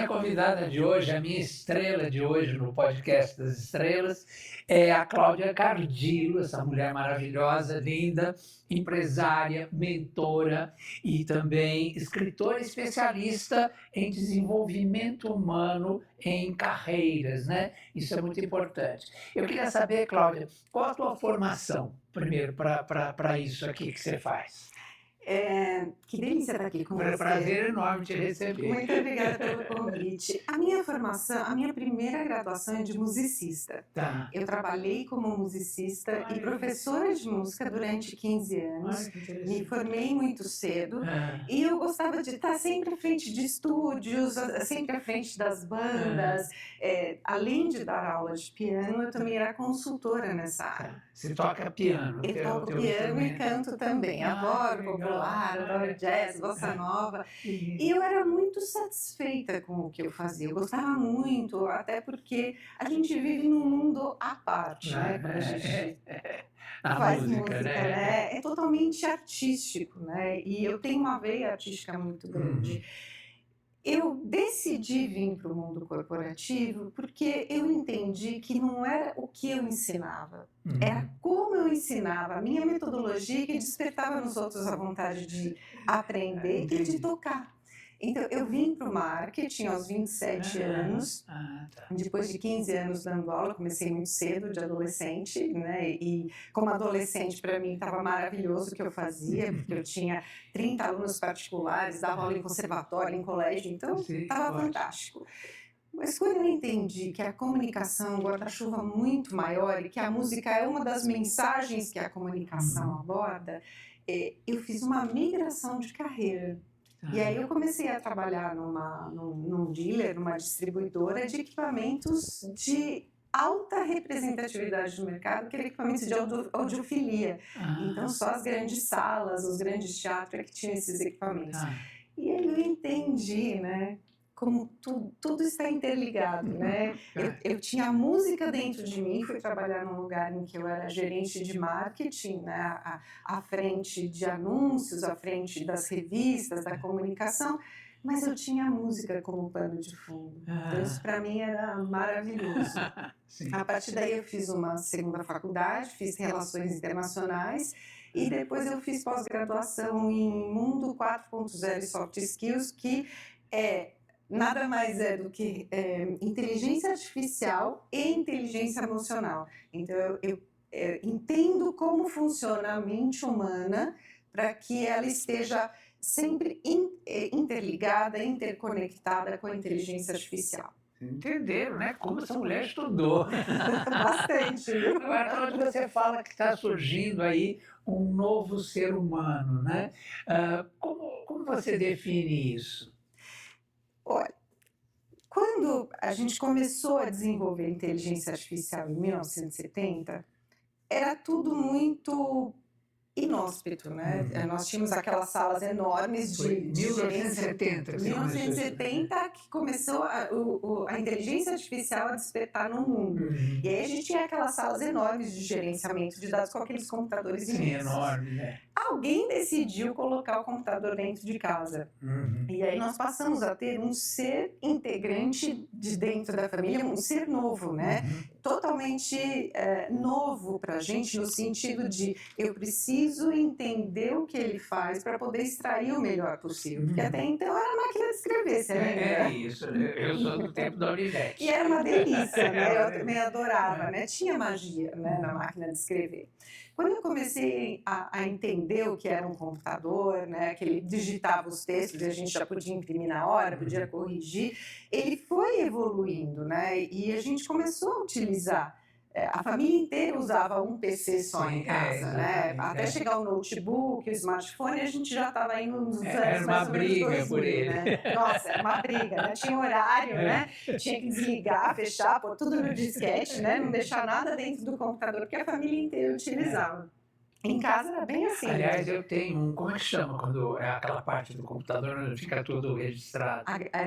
minha convidada de hoje, a minha estrela de hoje no podcast das estrelas, é a Cláudia Cardillo, essa mulher maravilhosa, linda, empresária, mentora e também escritora especialista em desenvolvimento humano em carreiras, né? Isso é muito importante. Eu queria saber, Cláudia, qual a tua formação, primeiro, para isso aqui que você faz? Que delícia estar aqui com Foi um você. prazer enorme te receber. Muito obrigada pelo convite. A minha formação, a minha primeira graduação é de musicista. Tá. Eu trabalhei como musicista e professora de música durante 15 anos. Me formei muito cedo e eu gostava de estar sempre à frente de estúdios, sempre à frente das bandas. Além de dar aula de piano, eu também era consultora nessa área. Você toca piano? Eu toco piano e canto também. Adoro popular, adoro jazz, bossa nova. E eu era muito satisfeita com o que eu fazia. Eu gostava muito, até porque a gente vive num mundo à parte, né? Quando a gente faz música, né? É totalmente artístico, né? E eu tenho uma veia artística muito grande. Eu decidi vir para o mundo corporativo porque eu entendi que não era o que eu ensinava, era como eu ensinava, a minha metodologia que despertava nos outros a vontade de aprender e de tocar. Então, eu vim para o marketing aos 27 anos, depois de 15 anos dando aula, comecei muito cedo, de adolescente, né? E como adolescente, para mim, estava maravilhoso o que eu fazia, porque eu tinha 30 alunos particulares, dava aula em conservatório, em colégio, então estava fantástico. Mas quando eu entendi que a comunicação é um guarda-chuva muito maior e que a música é uma das mensagens que a comunicação aborda, eu fiz uma migração de carreira. E aí eu comecei a trabalhar num dealer, numa distribuidora de equipamentos de alta representatividade no mercado, que era equipamentos de audiofilia. Então só as grandes salas, os grandes teatros é que tinham esses equipamentos. E aí eu entendi, né, como tudo está interligado, né? Eu tinha música dentro de mim, fui trabalhar num lugar em que eu era gerente de marketing, né? À frente de anúncios, à frente das revistas, da comunicação, mas eu tinha a música como pano de fundo. Então isso para mim era maravilhoso. A partir daí eu fiz uma segunda faculdade, fiz Relações Internacionais e depois eu fiz pós-graduação em Mundo 4.0 e Soft Skills, que nada mais é do que inteligência artificial e inteligência emocional. Então, eu entendo como funciona a mente humana para que ela esteja sempre interligada, interconectada com a inteligência artificial. Entenderam, né? Como essa mulher estudou. Bastante. Agora, quando você fala que está surgindo aí um novo ser humano, né? Como você define isso? Olha, quando a gente começou a desenvolver inteligência artificial em 1970, era tudo muito inóspito, né? Nós tínhamos aquelas salas enormes de 1970. 1970 que começou a inteligência artificial a despertar no mundo. E aí a gente tinha aquelas salas enormes de gerenciamento de dados com aqueles computadores imensos. Enorme, né? Alguém decidiu colocar o computador dentro de casa. E aí nós passamos a ter um ser integrante de dentro da família, um ser novo, né? Totalmente novo para a gente, no sentido de eu preciso entender o que ele faz para poder extrair o melhor possível. Porque até então era máquina de escrever, você lembra? É isso, eu sou do tempo da Olivetti. E era uma delícia, né? Eu também adorava, né? Tinha magia, né, na máquina de escrever. Quando eu comecei a entender o que era um computador, né, que ele digitava os textos e a gente já podia imprimir na hora, podia corrigir, ele foi evoluindo, né, e a gente começou a utilizar. A família inteira usava um PC só em casa, né? Até chegar o notebook, o smartphone, a gente já estava indo nos anos Era uma mais ou menos briga 2000, por ele. né? Nossa, era uma briga, né? Tinha horário, né? Tinha que desligar, fechar, pôr tudo no disquete, né? Não deixar nada dentro do computador, porque a família inteira utilizava. Em casa era bem assim. Aliás, eu tenho um, como é que chama quando é aquela parte do computador onde fica tudo registrado?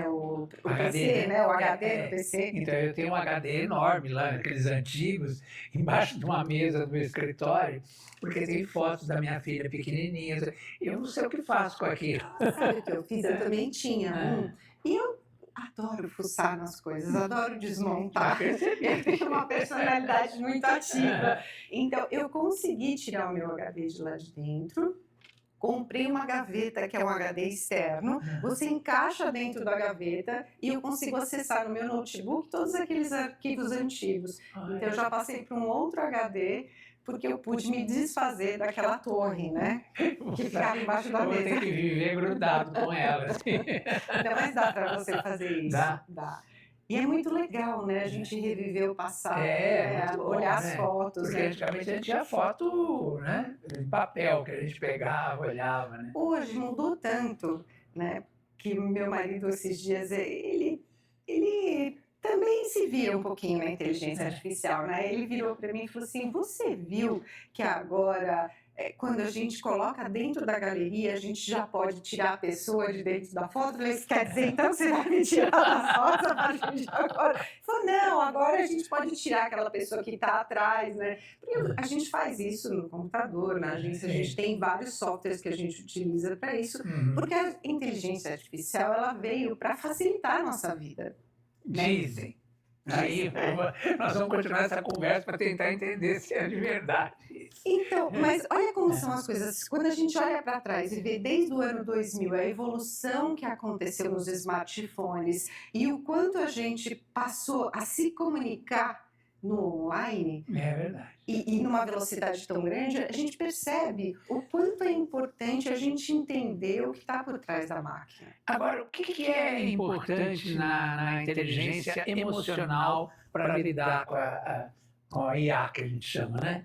O HD, PC, né? O HD do PC. Então, eu tenho um HD enorme lá, aqueles antigos, embaixo de uma mesa do meu escritório, porque tem fotos da minha filha pequenininha. Eu não sei o que faço com aquilo. Sabe o que eu fiz? Eu também tinha um. E eu adoro fuçar nas coisas, adoro desmontar. Já percebi. Eu tenho uma personalidade muito ativa. Então, eu consegui tirar o meu HD de lá de dentro. Comprei uma gaveta que é um HD externo, você encaixa dentro da gaveta e eu consigo acessar no meu notebook todos aqueles arquivos antigos. Então eu já passei para um outro HD porque eu pude me desfazer daquela torre, né? Que ficava embaixo da Eu vou mesa. ter que viver grudado com ela. Assim. Não, mas dá para você fazer isso. Dá. E é muito legal, né? A gente reviver o passado, Muito bom, olhar né? as fotos. Porque Né? antigamente a gente tinha foto, né, de papel que a gente pegava, olhava, né? Hoje mudou tanto, né? Que meu marido esses dias, ele também se via um pouquinho na inteligência artificial, né? Ele virou para mim e falou assim, você viu que agora, quando a gente coloca dentro da galeria, a gente já pode tirar a pessoa de dentro da foto? Eu falei, isso quer dizer, então você vai me tirar das fotos a partir de agora? Ele falou, não, agora a gente pode tirar aquela pessoa que está atrás, né? Porque a gente faz isso no computador, na agência, a gente tem vários softwares que a gente utiliza para isso, porque a inteligência artificial, ela veio para facilitar a nossa vida. Dizem. Aí nós vamos continuar essa conversa para tentar entender se é de verdade. Então, mas olha como são as coisas. Quando a gente olha para trás e vê desde o ano 2000 a evolução que aconteceu nos smartphones e o quanto a gente passou a se comunicar no online, É verdade. e numa velocidade tão grande, a gente percebe o quanto é importante a gente entender o que está por trás da máquina. Agora, o que é importante na inteligência emocional para lidar com a IA, que a gente chama, né?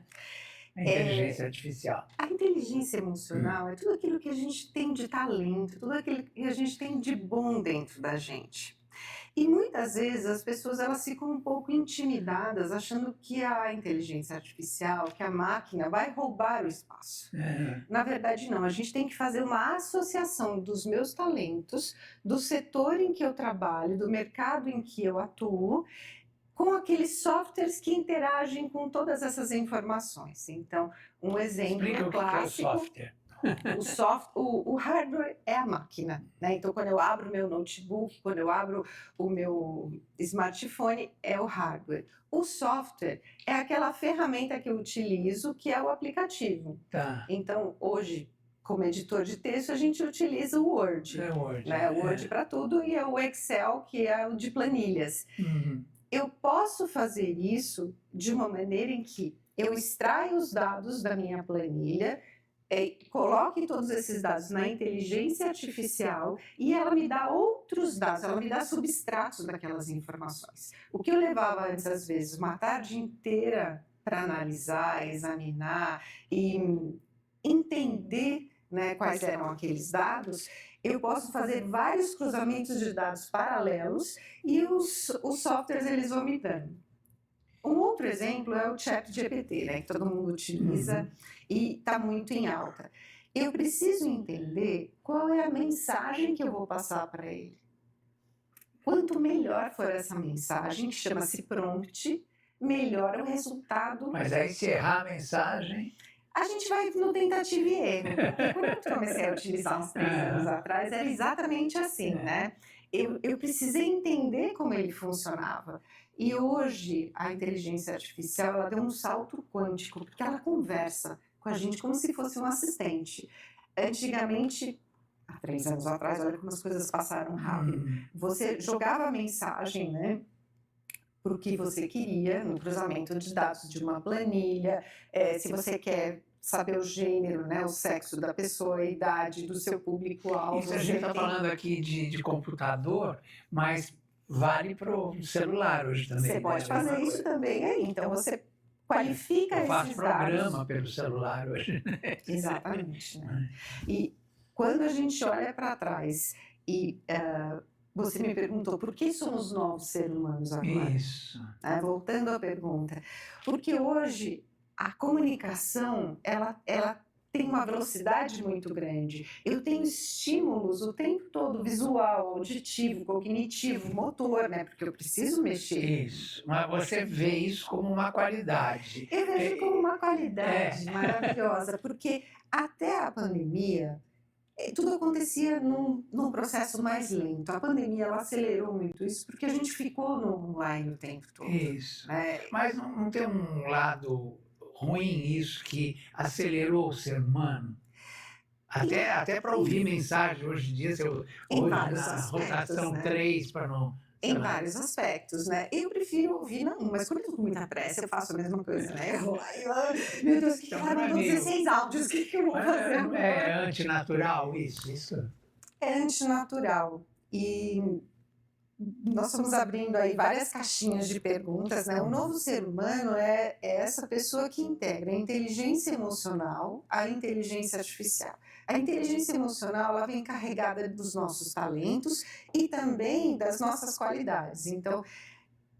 A inteligência artificial. A inteligência emocional é tudo aquilo que a gente tem de talento, tudo aquilo que a gente tem de bom dentro da gente. E muitas vezes as pessoas elas ficam um pouco intimidadas, achando que a inteligência artificial, que a máquina vai roubar o espaço. Na verdade, não. A gente tem que fazer uma associação dos meus talentos, do setor em que eu trabalho, do mercado em que eu atuo, com aqueles softwares que interagem com todas essas informações. Então, um exemplo Explica clássico. O que é o software. O hardware é a máquina, né? Então, quando eu abro o meu notebook, quando eu abro o meu smartphone, é o hardware. O software é aquela ferramenta que eu utilizo, que é o aplicativo. Tá. Então, hoje, como editor de texto, a gente utiliza o Word. É o Word. Né? O Word para tudo e é o Excel, que é o de planilhas. Eu posso fazer isso de uma maneira em que eu extraio os dados da minha planilha, coloque todos esses dados na inteligência artificial e ela me dá outros dados, ela me dá substratos daquelas informações. O que eu levava antes, às vezes, uma tarde inteira para analisar, examinar e entender, né, quais eram aqueles dados, eu posso fazer vários cruzamentos de dados paralelos e os softwares eles vão me dando. Um outro exemplo é o ChatGPT, né, que todo mundo utiliza e está muito em alta. Eu preciso entender qual é a mensagem que eu vou passar para ele. Quanto melhor for essa mensagem, que chama-se prompt, melhor é o resultado. Mas aí se errar a mensagem... A gente vai no tentativa e erro, porque quando eu comecei a utilizar uns 3 anos atrás, era exatamente assim, né? Eu precisei entender como ele funcionava. E hoje, a inteligência artificial, ela deu um salto quântico, porque ela conversa com a gente como se fosse um assistente. Antigamente, há 3 anos atrás, olha como as coisas passaram rápido. Você jogava a mensagem, né? Para o que você queria, no cruzamento de dados de uma planilha, se você quer saber o gênero, né, o sexo da pessoa, a idade do seu público-alvo. Isso a gente está falando aqui de computador, mas vale para o celular hoje também. Você pode fazer isso também aí, então você qualifica esses dados. Eu faço programa pelo celular hoje. Exatamente. Né? E quando a gente olha para trás e... você me perguntou por que somos novos seres humanos agora? Isso. Voltando à pergunta. Porque hoje a comunicação ela tem uma velocidade muito grande. Eu tenho estímulos o tempo todo, visual, auditivo, cognitivo, motor, né? Porque eu preciso mexer. Isso. Mas você vê isso como uma qualidade. Eu vejo como uma qualidade maravilhosa, porque até a pandemia tudo acontecia num processo mais lento. A pandemia ela acelerou muito isso, porque a gente ficou no online o tempo todo. Isso. Né? Mas não tem um lado ruim isso que acelerou o ser humano? Até para ouvir mensagem hoje em dia, Em hoje vários na aspectos, rotação né? 3 para não. Em vários aspectos, né? Eu prefiro ouvir não, mas quando eu tô com muita pressa, eu faço a mesma coisa, né? Eu vou lá e meu Deus, que ela mandou 16 áudios, o que eu vou fazer Não é agora? antinatural isso? É antinatural. E nós estamos abrindo aí várias caixinhas de perguntas, né? O novo ser humano é essa pessoa que integra a inteligência emocional à inteligência artificial. A inteligência emocional, ela vem carregada dos nossos talentos e também das nossas qualidades. Então,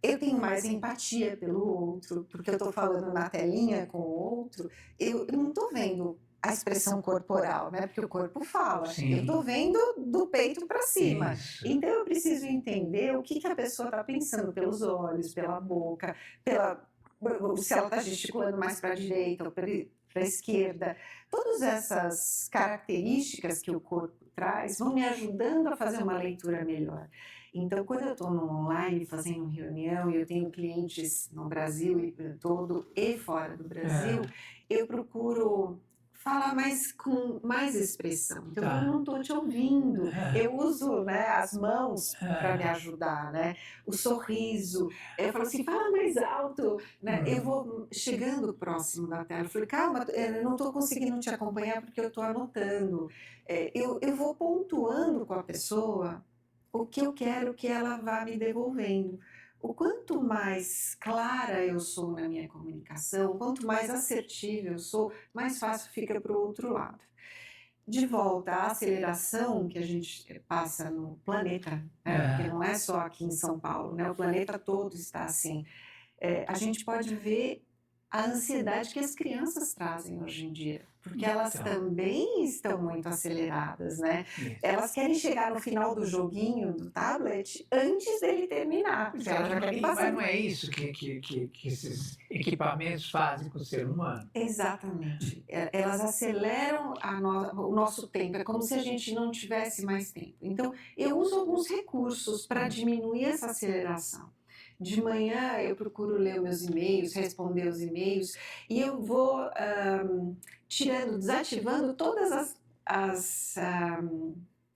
eu tenho mais empatia pelo outro, porque eu estou falando na telinha com o outro, eu não estou vendo a expressão corporal, né? Porque o corpo fala. Sim. Eu estou vendo do peito para cima. Isso. Então eu preciso entender o que a pessoa está pensando pelos olhos, pela boca, se ela está gesticulando mais para a direita ou para a esquerda. Todas essas características que o corpo traz vão me ajudando a fazer uma leitura melhor. Então, quando eu estou no online fazendo reunião e eu tenho clientes no Brasil todo e fora do Brasil, eu procuro falar com mais expressão. Então, eu não estou te ouvindo. Eu uso, né, as mãos para me ajudar, né? O sorriso. Eu falo assim, fala mais alto. Né? Eu vou chegando próximo da tela. Eu falei, calma, eu não estou conseguindo te acompanhar porque eu estou anotando. Eu vou pontuando com a pessoa o que eu quero que ela vá me devolvendo. O quanto mais clara eu sou na minha comunicação, quanto mais assertiva eu sou, mais fácil fica para o outro lado. De volta à aceleração que a gente passa no planeta, né? Porque não é só aqui em São Paulo, né? O planeta todo está assim. A gente pode ver a ansiedade que as crianças trazem hoje em dia, porque elas também estão muito aceleradas, né? Elas querem chegar no final do joguinho do tablet antes dele terminar, porque elas já querem passar. Mas não é isso que esses equipamentos fazem com o ser humano? Exatamente. Elas aceleram o nosso tempo, é como se a gente não tivesse mais tempo. Então, eu uso alguns recursos para diminuir essa aceleração. De manhã eu procuro ler meus e-mails, responder os e-mails e eu vou desativando todas as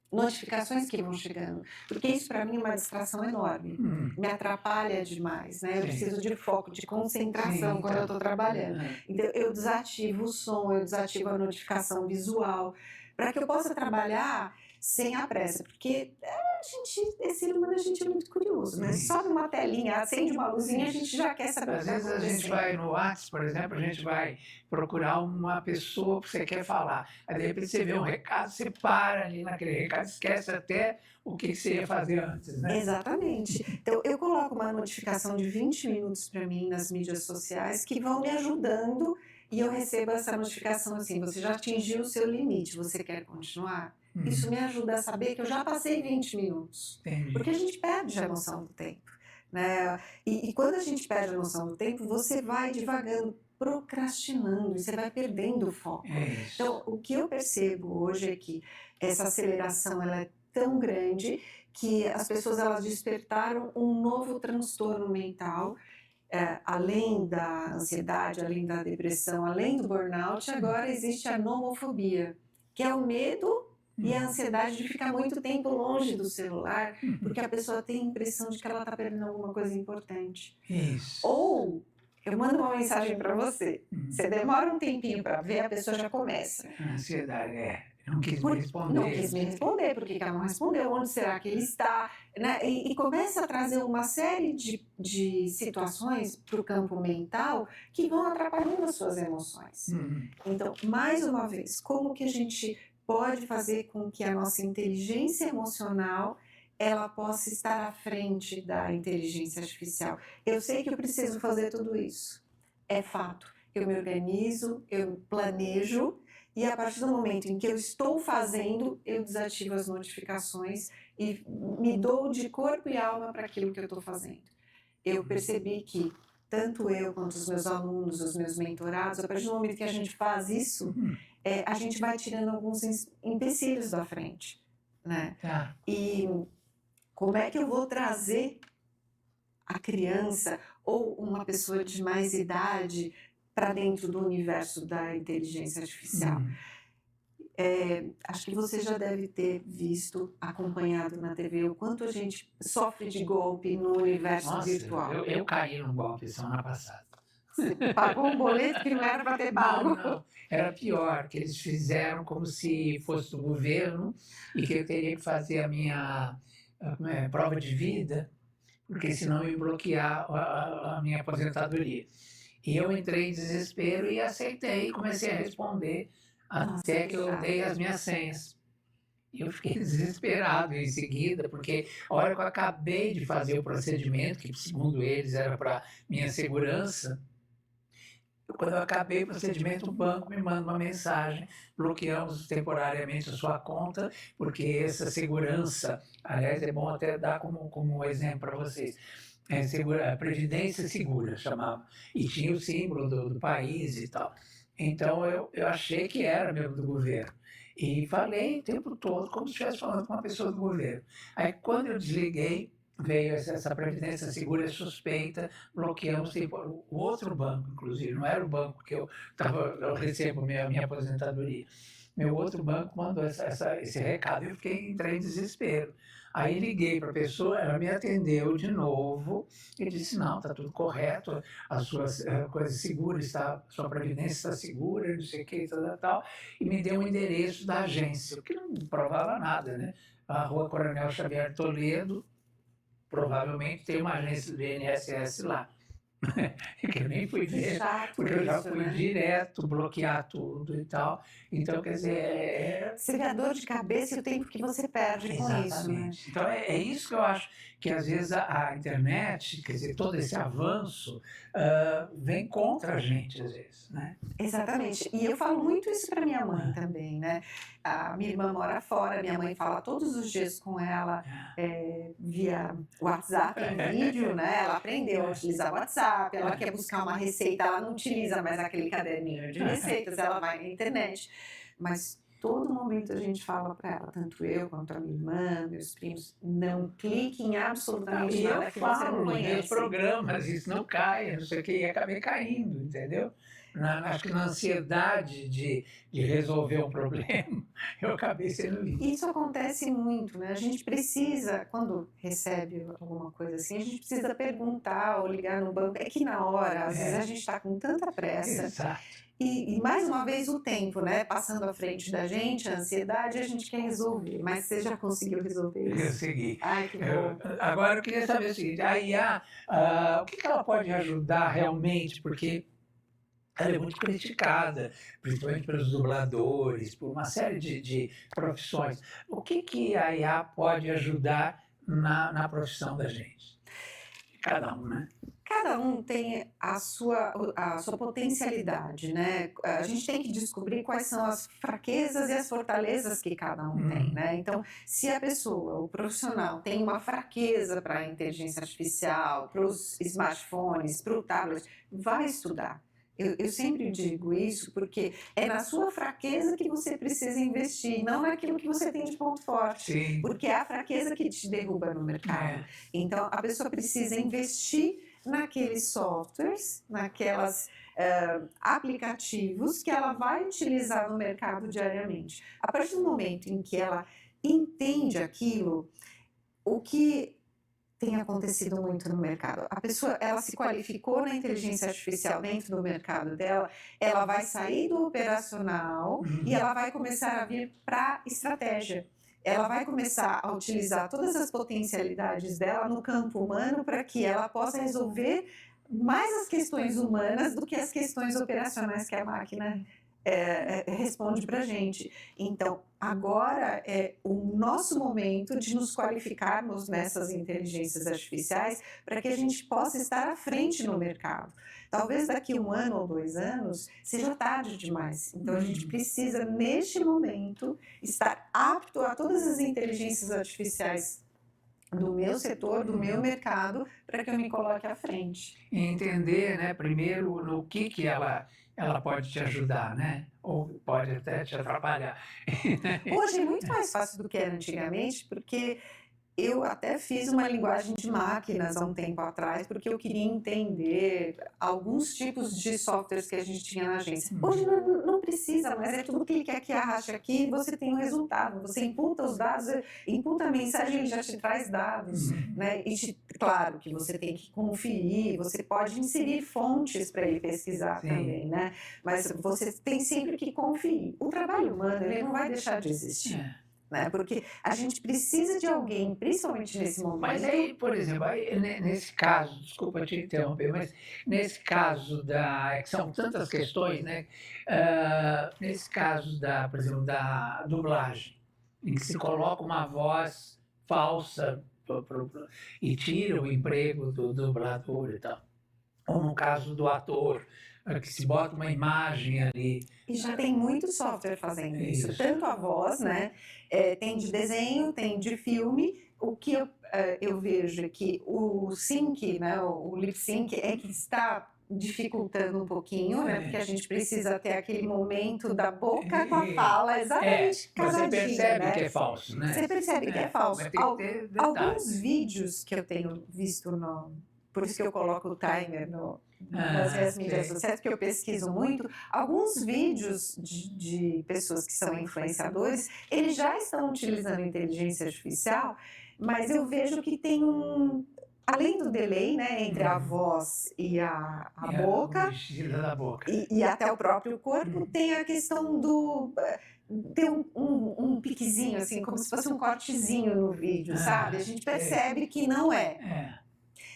notificações que vão chegando, porque isso para mim é uma distração enorme, me atrapalha demais, né? Eu preciso de foco, de concentração quando eu estou trabalhando. Então eu desativo o som, eu desativo a notificação visual, para que eu possa trabalhar sem a pressa, porque esse ser humano, a gente é muito curioso, né? Sobe uma telinha, acende uma luzinha, a gente já quer saber o que está acontecendo. Às vezes a gente vai no WhatsApp, por exemplo, a gente vai procurar uma pessoa que você quer falar. Aí, de repente, você vê um recado, você para ali naquele recado, esquece até o que você ia fazer antes, né? Exatamente. Então, eu coloco uma notificação de 20 minutos para mim nas mídias sociais que vão me ajudando e eu recebo essa notificação assim, você já atingiu o seu limite, você quer continuar? Isso me ajuda a saber que eu já passei 20 minutos. Entendi. Porque a gente perde a noção do tempo. Né? E quando a gente perde a noção do tempo, você vai divagando, procrastinando, e você vai perdendo o foco. Então, o que eu percebo hoje é que essa aceleração ela é tão grande que as pessoas elas despertaram um novo transtorno mental, além da ansiedade, além da depressão, além do burnout, agora existe a nomofobia, que é o medo e a ansiedade de ficar muito tempo longe do celular, porque a pessoa tem a impressão de que ela está perdendo alguma coisa importante. Isso. Ou eu mando uma mensagem para você, você demora um tempinho para ver, a pessoa já começa. A ansiedade, não quis me responder. Não quis me responder, por que ela não respondeu? Onde será que ele está? Né? E começa a trazer uma série de situações para o campo mental que vão atrapalhando as suas emoções. Então, mais uma vez, como que a gente pode fazer com que a nossa inteligência emocional ela possa estar à frente da inteligência artificial? Eu sei que eu preciso fazer tudo isso, é fato. Eu me organizo, eu planejo, e a partir do momento em que eu estou fazendo, eu desativo as notificações e me dou de corpo e alma para aquilo que eu estou fazendo. Eu percebi que tanto eu quanto os meus alunos, os meus mentorados, a partir do momento que a gente faz isso, a gente vai tirando alguns empecilhos da frente, né? Tá. E como é que eu vou trazer a criança ou uma pessoa de mais idade para dentro do universo da inteligência artificial? Acho que você já deve ter visto, acompanhado na TV, o quanto a gente sofre de golpe no universo Nossa, virtual. eu caí num golpe semana passada. Você pagou um boleto que não era para ter pago. Não. Era pior, que eles fizeram como se fosse do governo e que eu teria que fazer a minha prova de vida, porque senão eu ia bloquear a minha aposentadoria. E eu entrei em desespero e aceitei, comecei a responder até que eu dei as minhas senhas. E eu fiquei desesperado em seguida, porque a hora que eu acabei de fazer o procedimento, que segundo eles era para minha segurança, quando eu acabei o procedimento, o banco me manda uma mensagem: bloqueamos temporariamente a sua conta, porque essa segurança, aliás, é bom até dar como exemplo para vocês, Previdência Segura chamava, e tinha o símbolo do país e tal. Então eu achei que era mesmo do governo. E falei o tempo todo como se estivesse falando com uma pessoa do governo. Aí quando eu desliguei, veio essa Previdência Segura suspeita, bloqueamos o outro banco, inclusive, não era o banco que eu recebo minha aposentadoria. Meu outro banco mandou esse recado e eu entrei em desespero. Aí liguei para a pessoa, ela me atendeu de novo e disse: não, está tudo correto, as suas coisas seguras, sua previdência está segura, não sei o que, tal, e me deu um endereço da agência, o que não provava nada, né? A Rua Coronel Xavier Toledo, provavelmente tem uma agência do INSS lá. Que eu nem fui ver, porque eu já fui direto bloquear tudo e tal. Então, quer dizer... Você vê a dor de cabeça e o tempo que você perde com isso, né? Então, é isso que eu acho, que às vezes a internet, quer dizer, todo esse avanço, vem contra a gente, às vezes, né? Exatamente. E eu falo muito isso para minha mãe também, né? A minha irmã mora fora, minha mãe fala todos os dias com ela via WhatsApp em vídeo, né? Ela aprendeu a utilizar o WhatsApp, ela quer buscar uma receita, ela não utiliza mais aquele caderninho de receitas, ela vai na internet. Mas todo momento a gente fala para ela, tanto eu quanto a minha irmã, meus primos, não clique em absolutamente nada que você não conhece. Meus programas, isso não cai, não sei o que, e acabei caindo, entendeu? Acho que na ansiedade de resolver um problema, eu acabei sendo isso. Isso acontece muito, né? A gente precisa, quando recebe alguma coisa assim, a gente precisa perguntar ou ligar no banco. É que na hora, às vezes a gente está com tanta pressa. Exato. E mais uma vez o tempo, né? Passando à frente da gente, a ansiedade, a gente quer resolver. Mas você já conseguiu resolver isso? Consegui. Ai, que bom. Agora eu queria saber o seguinte: a IA, o que ela pode ajudar realmente? Porque ela é muito criticada, principalmente pelos dubladores, por uma série de profissões. O que a IA pode ajudar na profissão da gente? Cada um, né? Cada um tem a sua potencialidade, né? A gente tem que descobrir quais são as fraquezas e as fortalezas que cada um tem, né? Então, se a pessoa, o profissional, tem uma fraqueza para a inteligência artificial, para os smartphones, para o tablet, vai estudar. Eu sempre digo isso porque é na sua fraqueza que você precisa investir, não naquilo que você tem de ponto forte. Sim. Porque é a fraqueza que te derruba no mercado. Então, a pessoa precisa investir naqueles softwares, naquelas aplicativos que ela vai utilizar no mercado diariamente. A partir do momento em que ela entende aquilo, o que tem acontecido muito no mercado. A pessoa, ela se qualificou na inteligência artificial dentro do mercado dela, ela vai sair do operacional e ela vai começar a vir para estratégia. Ela vai começar a utilizar todas as potencialidades dela no campo humano para que ela possa resolver mais as questões humanas do que as questões operacionais que a máquina responde para a gente. Então, agora é o nosso momento de nos qualificarmos nessas inteligências artificiais para que a gente possa estar à frente no mercado. Talvez daqui 1 ano ou 2 anos seja tarde demais. Então, a gente precisa, neste momento, estar apto a todas as inteligências artificiais do meu setor, do meu mercado, para que eu me coloque à frente. E entender, né, primeiro no que ela pode te ajudar, né? Ou pode até te atrapalhar. Hoje é muito mais fácil do que era antigamente, porque eu até fiz uma linguagem de máquinas há um tempo atrás, porque eu queria entender alguns tipos de softwares que a gente tinha na agência. Hoje não precisa, mas é tudo clique aqui, arraste aqui, e você tem o resultado. Você imputa os dados, imputa a mensagem, ele já te traz dados, né? Claro que você tem que conferir, você pode inserir fontes para ele pesquisar também, né? Mas você tem sempre que conferir. O trabalho humano, ele não vai deixar de existir. Né? Porque a gente precisa de alguém, principalmente nesse momento. Mas aí, por exemplo, nesse caso, desculpa te interromper, mas nesse caso é que são tantas questões, né? Nesse caso por exemplo, da dublagem, em que se coloca uma voz falsa e tira o emprego do dublador e tal. Ou no caso do ator, que se bota uma imagem ali. E já tem muito software fazendo isso. Tanto a voz, né? Tem de desenho, tem de filme. O que eu vejo é que o sync, né? O lip sync é que está dificultando um pouquinho, né? Porque a gente precisa ter aquele momento da boca com a fala exatamente casadinha, você percebe, né? Que é falso, né? Você percebe que é falso. Mas tem que ter Alguns vídeos que eu tenho visto por isso que eu coloco o timer nas minhas mídias sociais, porque eu pesquiso muito. Alguns vídeos de pessoas que são influenciadores, eles já estão utilizando inteligência artificial, mas eu vejo que tem além do delay, né, entre a voz e a boca, da boca. E até o próprio corpo, tem a questão ter um piquezinho, assim, como se fosse um cortezinho no vídeo, sabe? A gente percebe que não é.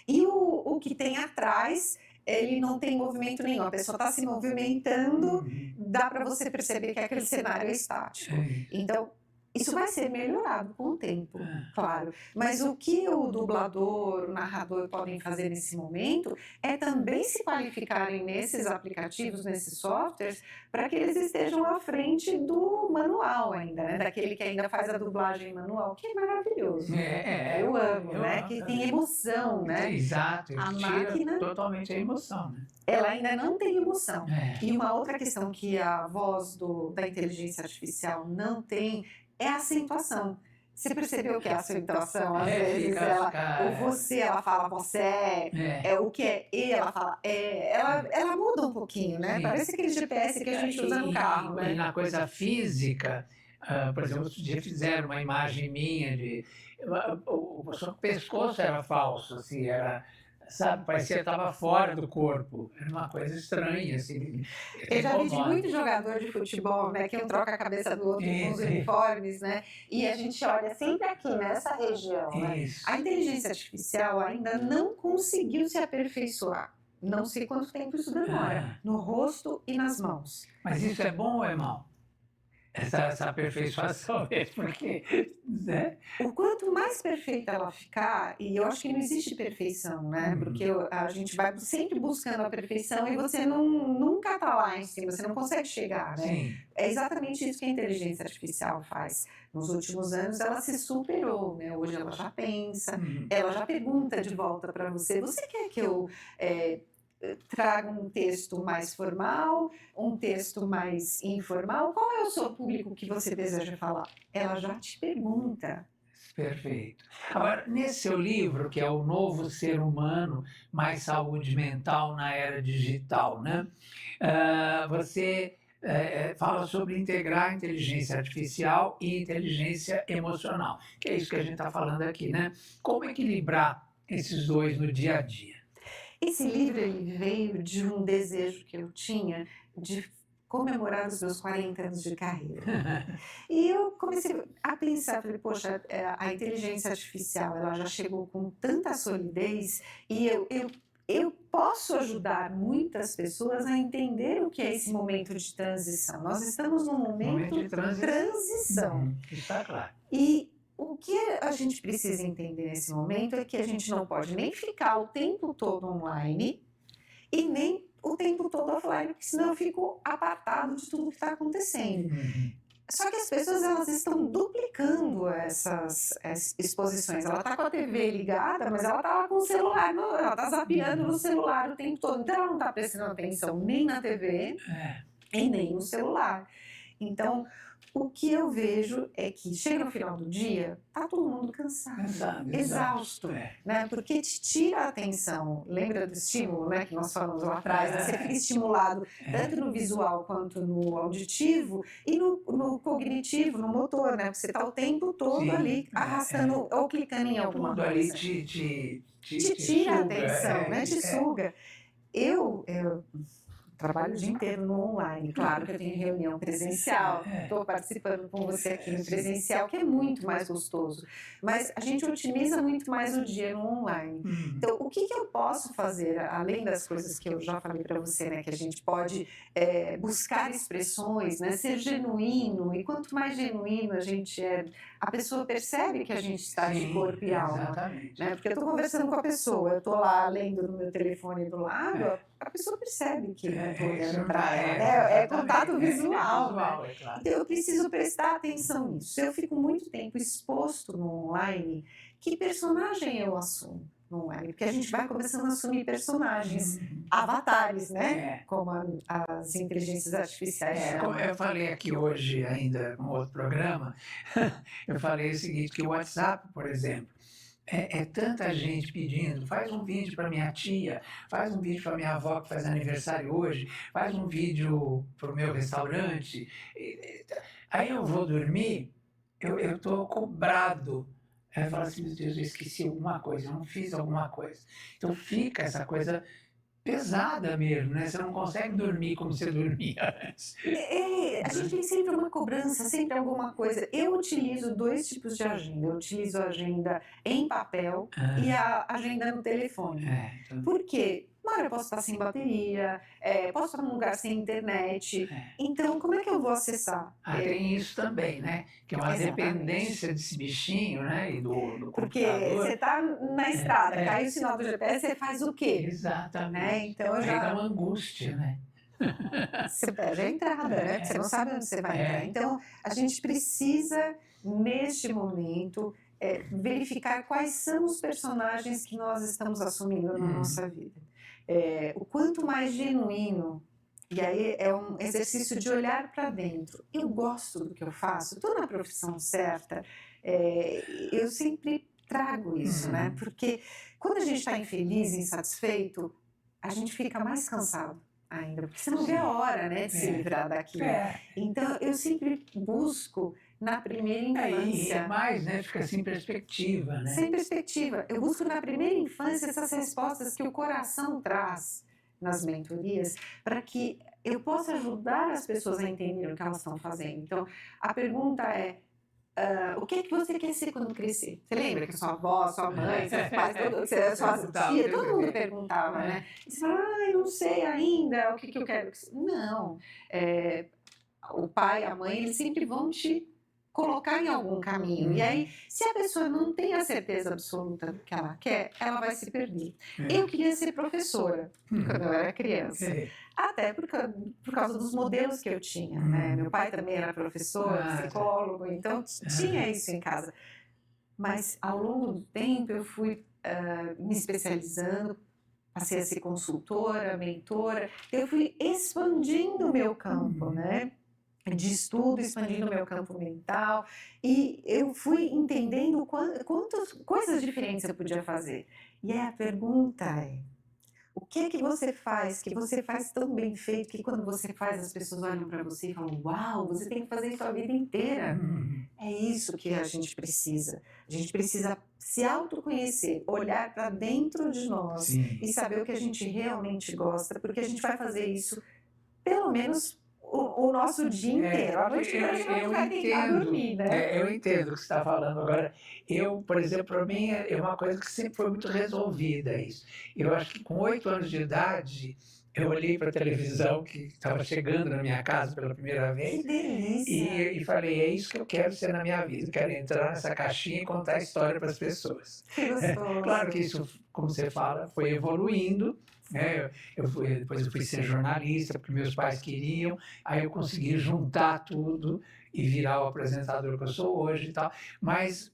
E o que tem atrás, ele não tem movimento nenhum. A pessoa está se movimentando, dá para você perceber que aquele cenário é estático. Então, isso vai ser melhorado com o tempo, claro. Mas o que o dublador, o narrador podem fazer nesse momento é também se qualificarem nesses aplicativos, nesses softwares, para que eles estejam à frente do manual ainda, né? Daquele que ainda faz a dublagem manual, que é maravilhoso. Eu amo, né? Que tem emoção, né? Exato, a máquina totalmente a emoção, né? Ela ainda não tem emoção. E uma outra questão que a voz da inteligência artificial não tem é a acentuação. Você percebeu que a acentuação, às vezes, ela fala você, o que é e, ela fala ela muda um pouquinho, né? Sim. Parece aquele GPS que a gente usa no carro, né? E na coisa física, por exemplo, outro dia fizeram uma imagem minha o pescoço era falso, assim, sabe, parecia que estava fora do corpo. Era uma coisa estranha, assim. Eu já vi de muito jogador de futebol, né, que um troca a cabeça do outro com os uniformes, né? E a gente olha sempre aqui, nessa região, né? A inteligência artificial ainda não conseguiu se aperfeiçoar. Não sei quanto tempo isso demora, no rosto e nas mãos. Mas isso é bom ou é mau? Essa aperfeiçoação mesmo, porque, né? O quanto mais perfeita ela ficar, e eu acho que não existe perfeição, né? Porque a gente vai sempre buscando a perfeição e você nunca está lá em cima, você não consegue chegar, né? Sim. É exatamente isso que a inteligência artificial faz. Nos últimos anos ela se superou, né? Hoje ela já pensa, ela já pergunta de volta para você, você quer que eu traga um texto mais formal, um texto mais informal? Qual é o seu público que você deseja falar? Ela já te pergunta. Perfeito. Agora, nesse seu livro, que é O Novo Ser Humano, Mais Saúde Mental na Era Digital, né? Você fala sobre integrar inteligência artificial e inteligência emocional, que é isso que a gente está falando aqui, né? Como equilibrar esses dois no dia a dia? Esse livro ele veio de um desejo que eu tinha de comemorar os meus 40 anos de carreira. E eu comecei a pensar, falei, poxa, a inteligência artificial ela já chegou com tanta solidez e eu posso ajudar muitas pessoas a entender o que é esse momento de transição. Nós estamos num momento de transição. Está claro. E o que a gente precisa entender nesse momento é que a gente não pode nem ficar o tempo todo online e nem o tempo todo offline, porque senão eu fico apartado de tudo que está acontecendo. Só que as pessoas elas estão duplicando essas exposições. Ela está com a TV ligada, mas ela está lá com o celular, ela está zapeando no celular o tempo todo. Então ela não está prestando atenção nem na TV É, e nem no celular. Então, o que eu vejo é que chega no final do dia, tá todo mundo cansado, exausto, né? Porque te tira a atenção. Lembra do estímulo, né, que nós falamos lá atrás? Né? Você fica estimulado tanto no visual quanto no auditivo e no cognitivo, no motor, né? Você tá o tempo todo ali arrastando ou clicando em alguma tudo coisa. ali te tira a suga, atenção, né? Te suga. Eu trabalho o dia inteiro no online. Claro que eu tenho reunião presencial, estou participando com você aqui no presencial, que é muito mais gostoso. Mas a gente otimiza muito mais o dia no online. Então, o que eu posso fazer, além das coisas que eu já falei para você, né, que a gente pode buscar expressões, né, ser genuíno, e quanto mais genuíno a gente é, a pessoa percebe que a gente está de corpo e alma. Exatamente. Né? Porque eu estou conversando com a pessoa, eu estou lá lendo no meu telefone do lado, a pessoa percebe que eu estou olhando para ela, né? É contato visual, né? Claro. Então eu preciso prestar atenção nisso. Se eu fico muito tempo exposto no online, que personagem eu assumo no online? Porque a gente vai começando a assumir personagens, avatares, né? Como as inteligências artificiais. Como eu falei aqui hoje ainda no outro programa, eu falei o seguinte, que o WhatsApp, por exemplo, é tanta gente pedindo, faz um vídeo para minha tia, faz um vídeo para minha avó que faz aniversário hoje, faz um vídeo para o meu restaurante. Aí eu vou dormir, eu estou cobrado. Aí eu falo assim, meu Deus, eu esqueci alguma coisa, eu não fiz alguma coisa. Então fica essa coisa pesada mesmo, né? Você não consegue dormir como você dormia antes. A gente tem sempre uma cobrança, sempre alguma coisa. Eu utilizo dois tipos de agenda. Eu utilizo a agenda em papel e a agenda no telefone. Por quê? Uma hora eu posso estar sem bateria, posso estar num lugar sem internet. Então, como é que eu vou acessar? Tem isso também, né? Que é uma dependência desse bichinho, né? E do Porque computador. você está na estrada, cai o sinal do GPS, você faz o quê? Exatamente. Né? Então, aí dá uma angústia, né? Você perde a entrada, né? Porque você não sabe onde você vai entrar. Então, a gente precisa, neste momento, verificar quais são os personagens que nós estamos assumindo na nossa vida. O quanto mais genuíno, e aí é um exercício de olhar para dentro. Eu gosto do que eu faço, estou na profissão certa, eu sempre trago isso, né? Porque quando a gente está infeliz, insatisfeito, a gente fica mais cansado ainda, porque você não vê a hora, né, de se livrar daquilo. Então, eu sempre busco na primeira infância. E mais, né, fica sem perspectiva, né? Sem perspectiva. Eu busco na primeira infância essas respostas que o coração traz nas mentorias, para que eu possa ajudar as pessoas a entender o que elas estão fazendo. Então, a pergunta é, o que é que você quer ser quando crescer? Você lembra que sua avó, sua mãe, seus pais, sua tia, todo mundo perguntava, né? E você fala, não sei ainda o que eu quero. Não, o pai, a mãe, eles sempre vão te colocar em algum caminho. E aí, se a pessoa não tem a certeza absoluta do que ela quer, ela vai se perder. Eu queria ser professora quando eu era criança. Até por causa dos modelos que eu tinha, né? Meu pai também era professor, psicólogo, então tinha isso em casa. Mas ao longo do tempo eu fui me especializando, passei a ser consultora, mentora, eu fui expandindo o meu campo, né? De estudo, expandindo o meu campo mental, e eu fui entendendo quantas coisas diferentes eu podia fazer. E a pergunta é, o que é que você faz tão bem feito, que quando você faz as pessoas olham para você e falam, uau, você tem que fazer isso a vida inteira. É isso que a gente precisa. A gente precisa se autoconhecer, olhar para dentro de nós e saber o que a gente realmente gosta, porque a gente vai fazer isso pelo menos o nosso dia inteiro. A noite inteira a gente vai tentar dormir, né? Eu entendo o que você está falando agora. Eu, por exemplo, para mim é uma coisa que sempre foi muito resolvida isso. Eu acho que com 8 anos de idade eu olhei para a televisão que estava chegando na minha casa pela primeira vez Que delícia! e falei, é isso que eu quero ser na minha vida, eu quero entrar nessa caixinha e contar a história para as pessoas. Que Claro gostoso! que isso, como você fala, foi evoluindo, né? Depois eu fui ser jornalista, porque meus pais queriam, aí eu consegui juntar tudo e virar o apresentador que eu sou hoje e tal, mas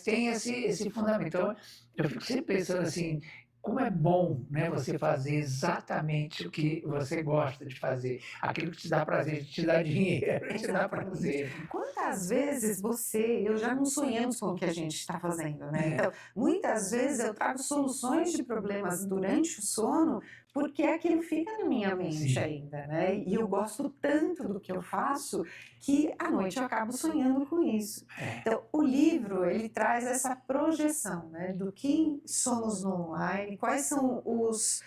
tem esse fundamento. Então, eu fico sempre pensando assim, como é bom, né, você fazer exatamente o que você gosta de fazer, aquilo que te dá prazer, que te dá dinheiro, que te dá prazer. Quantas vezes eu já não sonhamos com o que a gente está fazendo, né? Então, muitas vezes eu trago soluções de problemas durante o sono, porque aquilo fica na minha mente Sim. ainda, né? E eu gosto tanto do que eu faço que à noite eu acabo sonhando com isso. Então, o livro, ele traz essa projeção, né, do que somos no online, quais são os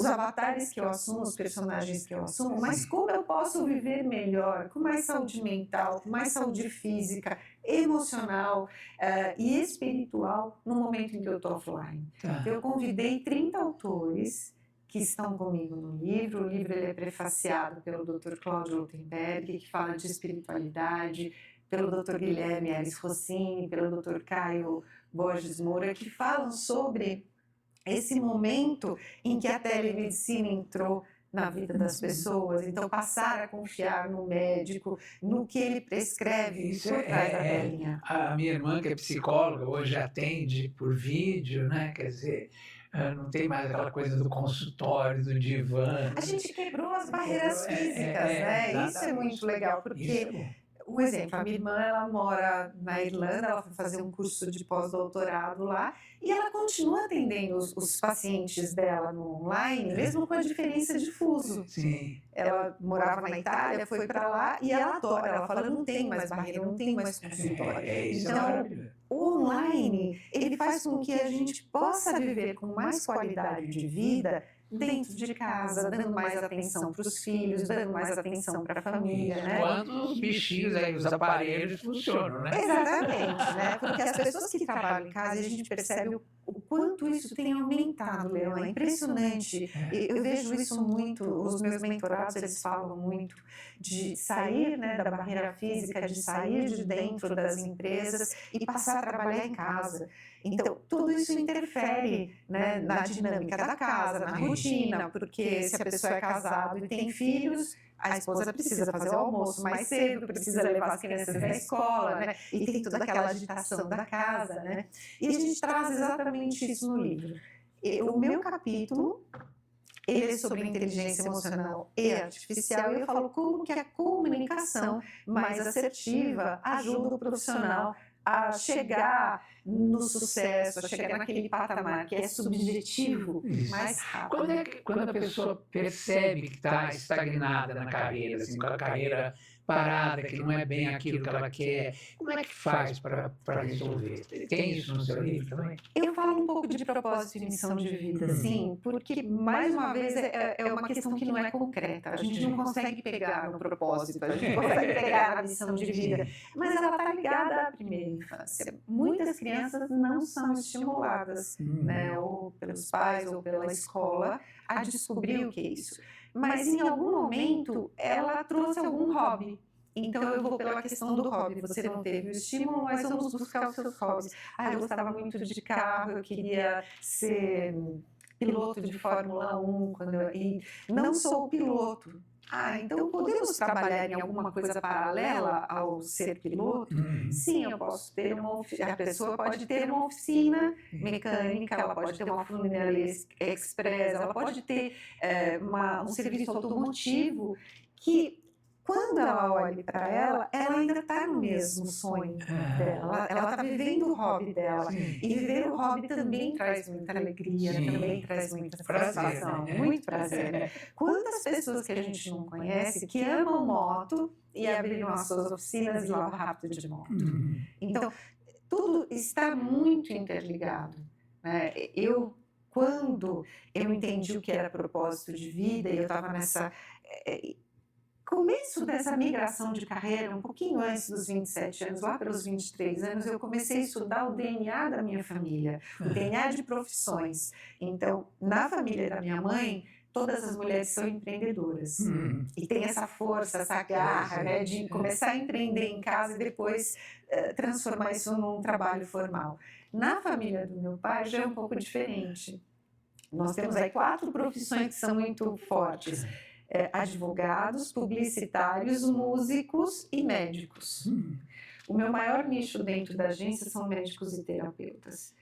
avatares que eu assumo, os personagens que eu assumo, mas como eu posso viver melhor, com mais saúde mental, com mais saúde física, emocional e espiritual no momento em que eu estou offline. Tá. Eu convidei 30 autores que estão comigo no livro. O livro ele é prefaciado pelo Dr. Cláudio Lutemberg, que fala de espiritualidade, pelo Dr. Guilherme Ares Rossini, pelo Dr. Caio Borges Moura, que falam sobre esse momento em que a telemedicina entrou na vida das pessoas, então passar a confiar no médico, no que ele prescreve Isso por trás da telinha. a minha irmã, que é psicóloga, hoje atende por vídeo, né? Quer dizer, não tem mais aquela coisa do consultório, do divã. A gente quebrou as barreiras físicas, né? Isso é muito legal, porque um exemplo, a minha irmã, ela mora na Irlanda, ela foi fazer um curso de pós-doutorado lá e ela continua atendendo os pacientes dela no online, mesmo com a diferença de fuso. Sim. Ela morava na Itália, foi para lá e ela adora. Ela fala, não tem mais barreira, não tem mais consultório. Isso é Então, maravilhoso. o online, ele faz com que a gente possa viver com mais qualidade de vida dentro de casa, dando mais atenção para os filhos, dando mais atenção para a família, né? Quando os bichinhos aí, os aparelhos funcionam, né? Exatamente, né? Porque as pessoas que trabalham em casa, a gente percebe o quanto isso tem aumentado, Leão, é impressionante. Eu vejo isso muito, os meus mentorados, eles falam muito de sair, né, da barreira física, de sair de dentro das empresas e passar a trabalhar em casa. Então, tudo isso interfere, né, na dinâmica da casa, na rotina, porque se a pessoa é casada e tem filhos, a esposa precisa fazer o almoço mais cedo, precisa levar as crianças na escola, né? E tem toda aquela agitação da casa, né? E a gente traz exatamente isso no livro. O meu capítulo, ele é sobre inteligência emocional e artificial, e eu falo como que a comunicação mais assertiva ajuda o profissional a chegar no sucesso, a chegar naquele patamar que é subjetivo, mais rápido. Quando a pessoa percebe que está estagnada na carreira, assim, com a carreira parada, que não é bem aquilo que ela quer, como é que faz para resolver? Tem isso no seu livro também? Eu falo um pouco de propósito e missão de vida, sim, porque, mais uma vez, é uma questão que não é concreta. A gente não consegue pegar no propósito, a gente não consegue pegar na missão de vida, mas ela está ligada à primeira infância. Muitas crianças não são estimuladas, né, ou pelos pais ou pela escola, a descobrir o que é isso. Mas em algum momento ela trouxe algum hobby. Então eu vou pela questão do hobby. Você não teve o estímulo, mas vamos buscar os seus hobbies. Eu gostava muito de carro, eu queria ser piloto de Fórmula 1 e não sou piloto. Então podemos trabalhar em alguma coisa paralela ao ser piloto? Sim, eu posso ter a pessoa pode ter uma oficina mecânica, ela pode ter uma funilaria express, ela pode ter um serviço automotivo que, quando ela olha para ela ainda está no mesmo sonho dela, ela está vivendo o hobby dela. Sim. E viver o hobby também traz muita alegria, também traz muita satisfação, né? Muito prazer. Né? Quantas pessoas que a gente não conhece que amam moto e abriram as suas oficinas e lavam rápido de moto? Então, tudo está muito interligado. Né? Quando eu entendi o que era propósito de vida, e eu estava nessa... começo dessa migração de carreira, um pouquinho antes dos 27 anos, lá pelos 23 anos, eu comecei a estudar o DNA da minha família, o DNA de profissões. Então, na família da minha mãe, todas as mulheres são empreendedoras. E tem essa força, essa garra, né, de começar a empreender em casa e depois transformar isso num trabalho formal. Na família do meu pai já é um pouco diferente. Nós temos aí 4 profissões que são muito fortes. Advogados, publicitários, músicos e médicos. O meu maior nicho dentro da agência são médicos e terapeutas,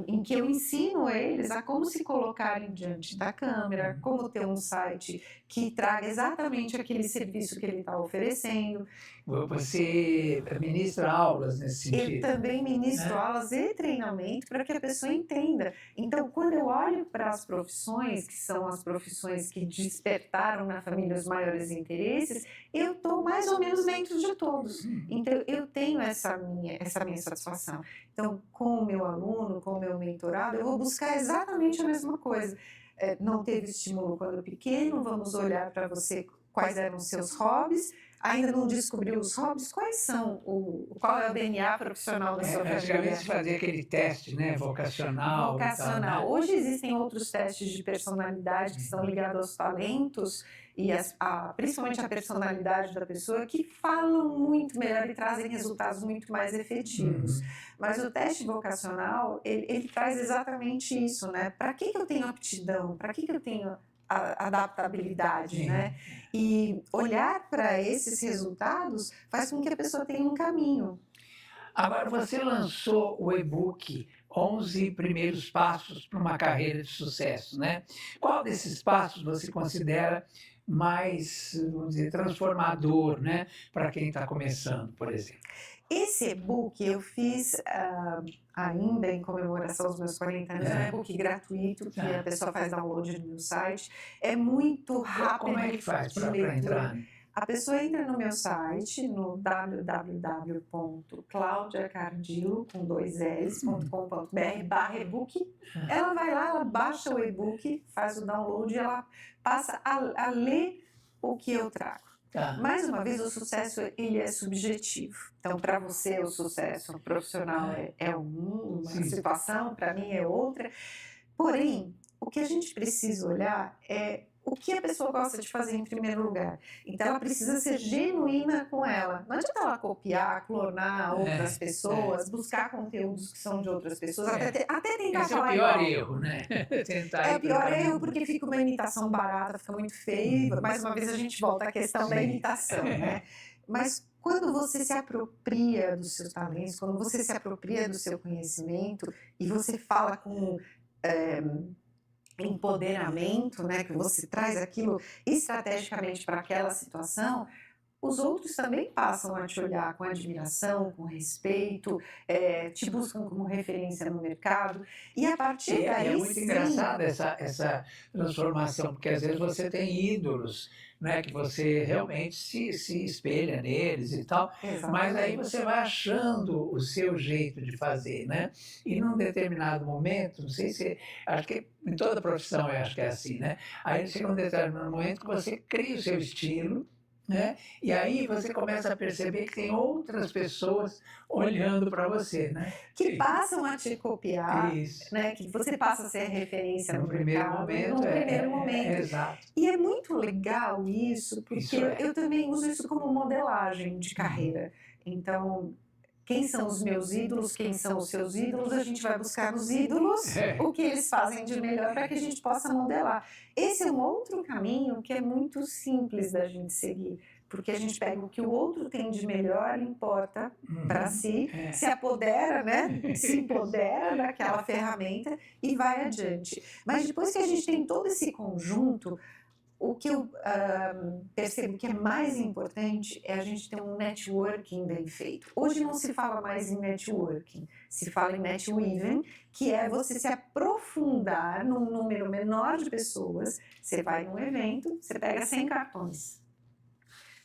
em que eu ensino eles a como se colocarem diante da câmera, como ter um site que traga exatamente aquele serviço que ele está oferecendo. Você ministra aulas nesse sentido? Eu também ministro aulas e treinamento para que a pessoa entenda. Então, quando eu olho para as profissões, que são as profissões que despertaram na família os maiores interesses, eu estou mais ou menos dentro de todos. Então, eu tenho essa minha satisfação. Então, com o meu aluno, com o meu mentorado, eu vou buscar exatamente a mesma coisa. Não teve estímulo quando pequeno, vamos olhar para você quais eram os seus hobbies. Ainda não descobriu os hobbies? Qual é o DNA profissional da sua família? Antigamente se fazia aquele teste, né, vocacional. Vocacional. Tal, né? Hoje existem outros testes de personalidade que estão ligados aos talentos e principalmente a personalidade da pessoa, que falam muito melhor e trazem resultados muito mais efetivos. Mas o teste vocacional, ele traz exatamente isso, né? Para que eu tenho aptidão? Para que eu tenho adaptabilidade, né? E olhar para esses resultados faz com que a pessoa tenha um caminho. Agora, você lançou o e-book 11 Primeiros Passos para uma Carreira de Sucesso, né? Qual desses passos você considera mais, vamos dizer, transformador, né, para quem está começando, por exemplo? Esse e-book eu fiz ainda em comemoração aos meus 40 anos, é um e-book gratuito que a pessoa faz download no meu site. É muito rápido. Como é que faz para entrar? A pessoa entra no meu site, no www.claudiacardilo.com.br/e-book. Ela vai lá, ela baixa o e-book, faz o download e ela passa a ler o que eu trago. Mais uma vez, o sucesso ele é subjetivo. Então, para você, o sucesso profissional é uma situação, para mim é outra. Porém, o que a gente precisa olhar é o que a pessoa gosta de fazer em primeiro lugar. Então, ela precisa ser genuína com ela. Não adianta ela copiar, clonar outras pessoas, buscar conteúdos que são de outras pessoas, até tentar falar igual. Esse é o pior erro, né? É o pior erro porque fica uma imitação barata, fica muito feio. Mais uma vez a gente volta à questão da imitação, né? Mas quando você se apropria dos seus talentos, quando você se apropria do seu conhecimento e você fala com empoderamento, né, que você traz aquilo estrategicamente para aquela situação, os outros também passam a te olhar com admiração, com respeito, te buscam como referência no mercado, e a partir daí é muito engraçada essa transformação, porque às vezes você tem ídolos, né, que você realmente se espelha neles e tal, mas aí você vai achando o seu jeito de fazer, né? E num determinado momento, não sei se, acho que em toda profissão eu acho que é assim, né? Aí chega um determinado momento que você cria o seu estilo, né? E aí você começa a perceber que tem outras pessoas olhando para você, né? Que passam a te copiar, né? Que você passa a ser referência no primeiro mercado, momento. Exato. E é muito legal isso, porque eu também uso isso como modelagem de carreira. Então, quem são os meus ídolos, quem são os seus ídolos, a gente vai buscar nos ídolos o que eles fazem de melhor para que a gente possa modelar. Esse é um outro caminho que é muito simples da gente seguir, porque a gente pega o que o outro tem de melhor, importa para si, se apodera, né? Se empodera daquela ferramenta e vai adiante. Mas depois que a gente tem todo esse conjunto, o que eu percebo que é mais importante é a gente ter um networking bem feito. Hoje não se fala mais em networking, se fala em netweaving, que é você se aprofundar num número menor de pessoas. Você vai num evento, você pega 100 cartões.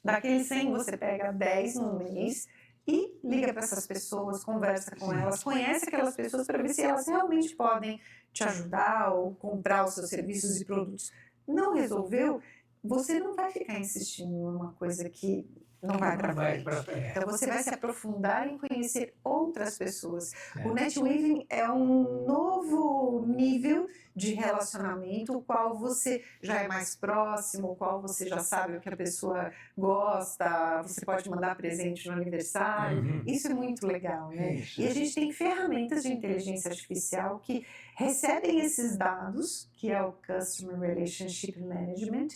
Daqueles 100, você pega 10 no mês e liga para essas pessoas, conversa com elas, conhece aquelas pessoas para ver se elas realmente podem te ajudar ou comprar os seus serviços e produtos. Não resolveu, você não vai ficar insistindo numa coisa que não vai para Não vai frente. pra. Então você vai se aprofundar em conhecer outras pessoas. É. O netweaving é um novo nível de relacionamento, o qual você já é mais próximo, o qual você já sabe o que a pessoa gosta, você pode mandar presente no aniversário. Uhum. Isso é muito legal, né? Isso. E a gente tem ferramentas de inteligência artificial que recebem esses dados, que é o Customer Relationship Management,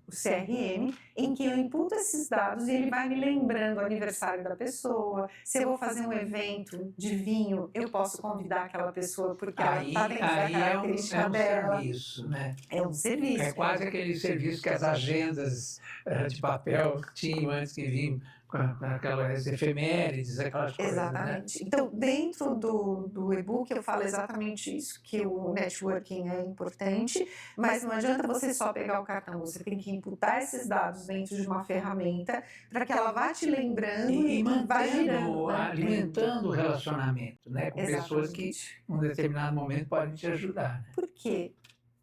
o CRM, em que eu imputo esses dados e ele vai me lembrando o aniversário da pessoa. Se eu vou fazer um evento de vinho, eu posso convidar aquela pessoa porque ela está dentro da característica dela. Serviço, né? É um serviço. É quase aquele serviço que as agendas de papel tinham antes que vinham com aquelas efemérides, aquelas coisas. Exatamente. Né? Então, dentro do e-book, eu falo exatamente isso, que o networking é importante, mas não adianta você só pegar o cartão, você tem que imputar esses dados dentro de uma ferramenta para que ela vá te lembrando e vá girando. Né? Alimentando o relacionamento, né? Com Exatamente. pessoas que, em um determinado momento, podem te ajudar. Né? Por quê?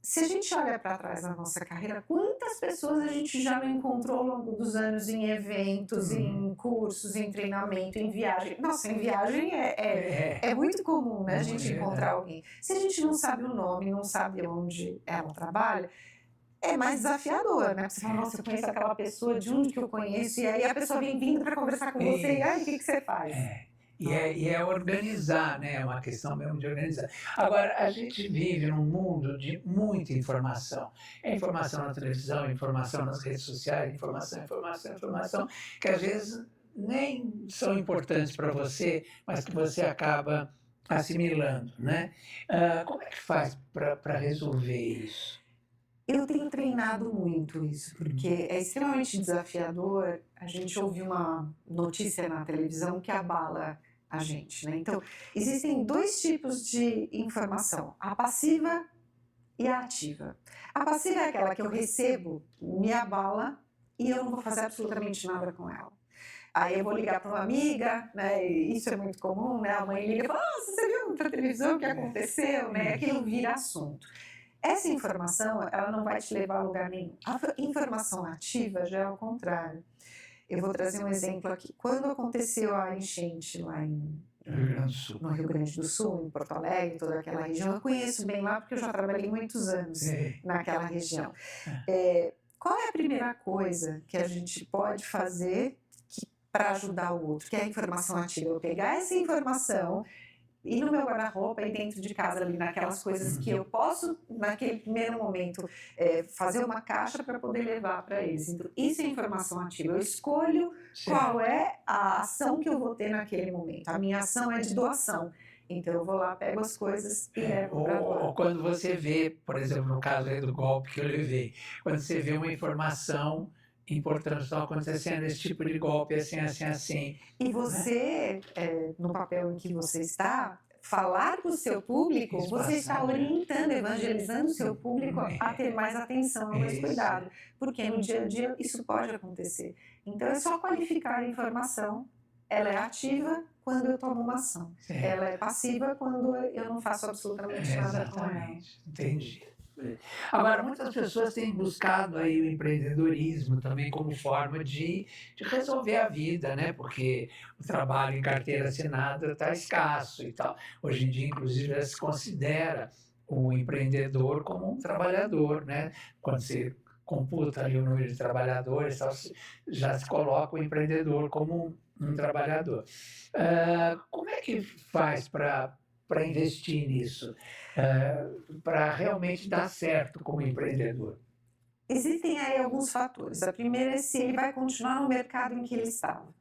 Se a gente olha para trás na nossa carreira, quantas pessoas a gente já não encontrou ao longo dos anos em eventos, em cursos, em treinamento, em viagem? Nossa, em viagem é muito comum, né, a gente encontrar alguém. Se a gente não sabe o nome, não sabe onde ela trabalha, é mais desafiador, né? Você fala, nossa, eu conheço aquela pessoa, de onde que eu conheço? E aí a pessoa vem vindo para conversar com você, e aí o que você faz? E é organizar, né? É uma questão mesmo de organizar. Agora, a gente vive num mundo de muita informação. É informação na televisão, informação nas redes sociais, informação, que às vezes nem são importantes para você, mas que você acaba assimilando, né? Como é que faz para resolver isso? Eu tenho treinado muito isso, porque é extremamente desafiador a gente ouvir uma notícia na televisão que abala a gente, né? Então, existem dois tipos de informação, a passiva e a ativa. A passiva é aquela que eu recebo, me abala e eu não vou fazer absolutamente nada com ela. Aí eu vou ligar para uma amiga, né? E isso é muito comum, né? A mãe liga e fala, você viu na televisão o que aconteceu, né? Aquilo vira assunto. Essa informação, ela não vai te levar a lugar nenhum. A informação ativa já é o contrário. Eu vou trazer um exemplo aqui. Quando aconteceu a enchente lá no Rio Grande do Sul, em Porto Alegre, toda aquela região, eu conheço bem lá porque eu já trabalhei muitos anos naquela região. Qual é a primeira coisa que a gente pode fazer para ajudar o outro? Que é a informação ativa. Eu pegar essa informação, ir no meu guarda-roupa e dentro de casa ali naquelas coisas que eu posso, naquele primeiro momento, fazer uma caixa para poder levar para eles. Então, isso é informação ativa. Eu escolho qual é a ação que eu vou ter naquele momento. A minha ação é de doação. Então eu vou lá, pego as coisas e levo para lá. Ou quando você vê, por exemplo, no caso aí do golpe que eu levei, quando você vê uma informação importante, está acontecendo esse tipo de golpe, assim. E você, no papel em que você está, falar para o seu público, você está orientando, evangelizando o seu público a ter mais atenção e mais cuidado, porque no dia a dia isso pode acontecer. Então é só qualificar a informação. Ela é ativa quando eu tomo uma ação. Ela é passiva quando eu não faço absolutamente nada com ela. Entendi. Agora, muitas pessoas têm buscado aí o empreendedorismo também como forma de resolver a vida, né? Porque o trabalho em carteira assinada está escasso e tal. Hoje em dia, inclusive, já se considera o empreendedor como um trabalhador, né? Quando você computa ali o número de trabalhadores, tal, já se coloca o empreendedor como um trabalhador. Como é que faz para investir nisso, para realmente dar certo como empreendedor? Existem aí alguns fatores. A primeira é se ele vai continuar no mercado em que ele estava.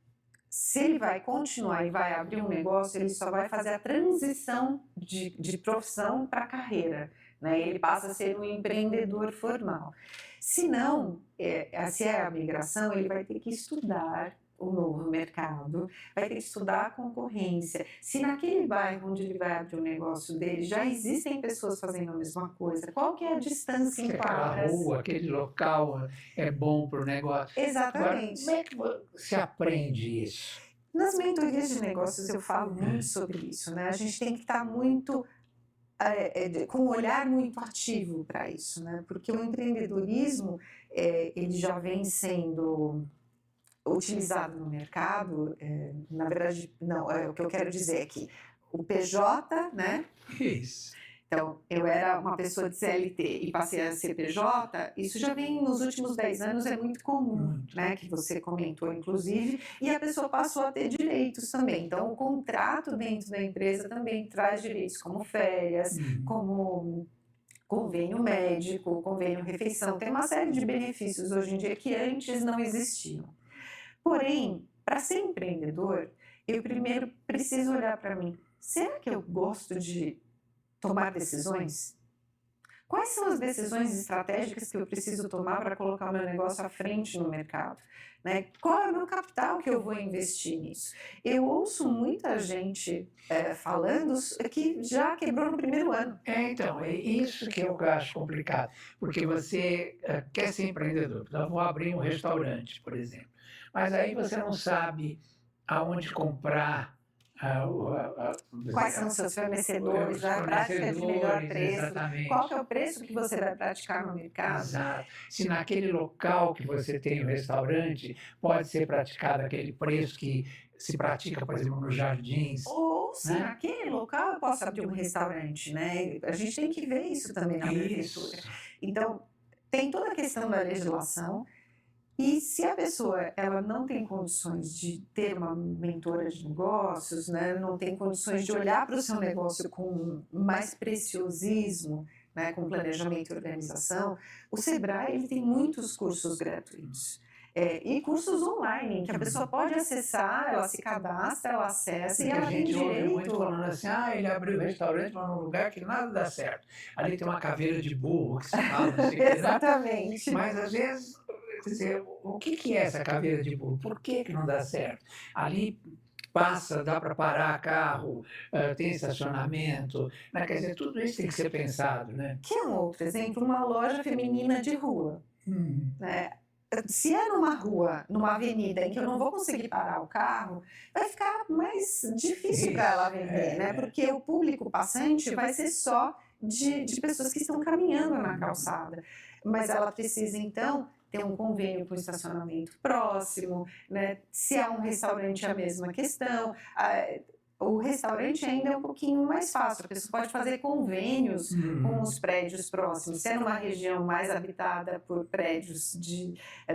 Se ele vai continuar e vai abrir um negócio, ele só vai fazer a transição de profissão para carreira, né? Ele passa a ser um empreendedor formal. Se não, se é a migração, ele vai ter que estudar o novo mercado, vai ter que estudar a concorrência. Se naquele bairro onde ele vai abrir o negócio dele já existem pessoas fazendo a mesma coisa, qual que é a distância em quadras? Aquela rua, aquele local é bom para o negócio. Exatamente. Agora, como é que se aprende isso? Nas mentorias de negócios eu falo muito sobre isso, né? A gente tem que estar muito com um olhar muito ativo para isso, né? Porque o empreendedorismo ele já vem sendo utilizado no mercado, na verdade, não, o que eu quero dizer é que o PJ, né? Isso. Então, eu era uma pessoa de CLT e passei a ser PJ, isso já vem nos últimos 10 anos, é muito comum, né? Que você comentou, inclusive, e a pessoa passou a ter direitos também. Então, o contrato dentro da empresa também traz direitos como férias, como convênio médico, convênio refeição, tem uma série de benefícios hoje em dia que antes não existiam. Porém, para ser empreendedor, eu primeiro preciso olhar para mim. Será que eu gosto de tomar decisões? Quais são as decisões estratégicas que eu preciso tomar para colocar o meu negócio à frente no mercado? Né? Qual é o meu capital que eu vou investir nisso? Eu ouço muita gente falando que já quebrou no primeiro ano. Então, é isso que eu acho complicado, porque você quer ser empreendedor. Então, eu vou abrir um restaurante, por exemplo, mas aí você não sabe aonde comprar. Quais são os seus fornecedores, a prática de melhor preço, exatamente. qual que é o preço que você vai praticar no mercado? Exato. Se naquele local que você tem o restaurante, pode ser praticado aquele preço que se pratica, por exemplo, nos jardins. Ou se né? naquele local eu posso abrir um restaurante, né? A gente tem que ver isso também na prefeitura. Isso. Então, tem toda a questão da legislação. E se a pessoa ela não tem condições de ter uma mentora de negócios, né, não tem condições de olhar para o seu negócio com mais preciosismo, né, com planejamento e organização, o Sebrae ele tem muitos cursos gratuitos. E cursos online, que a pessoa pode acessar, ela se cadastra, ela acessa e ela tem direito. A gente ouve muito direito. falando assim, ele abriu restaurante lá num lugar que nada dá certo. Ali tem uma caveira de burro que se fala, não sei o que, né? Exatamente. Mas às vezes, quer dizer, o que é essa caveira de burro? Por que não dá certo? Ali passa, dá para parar carro, tem estacionamento, né? Quer dizer, tudo isso tem que ser pensado, né? Que é um outro exemplo, uma loja feminina de rua. Né? Se é numa rua, numa avenida em que eu não vou conseguir parar o carro, vai ficar mais difícil para ela vender, né? Porque o público passante vai ser só de pessoas que estão caminhando na calçada. Mas ela precisa, então, ter um convênio com estacionamento próximo, né? Se é um restaurante, a mesma questão. O restaurante ainda é um pouquinho mais fácil, a pessoa pode fazer convênios com os prédios próximos. Se é numa região mais habitada por prédios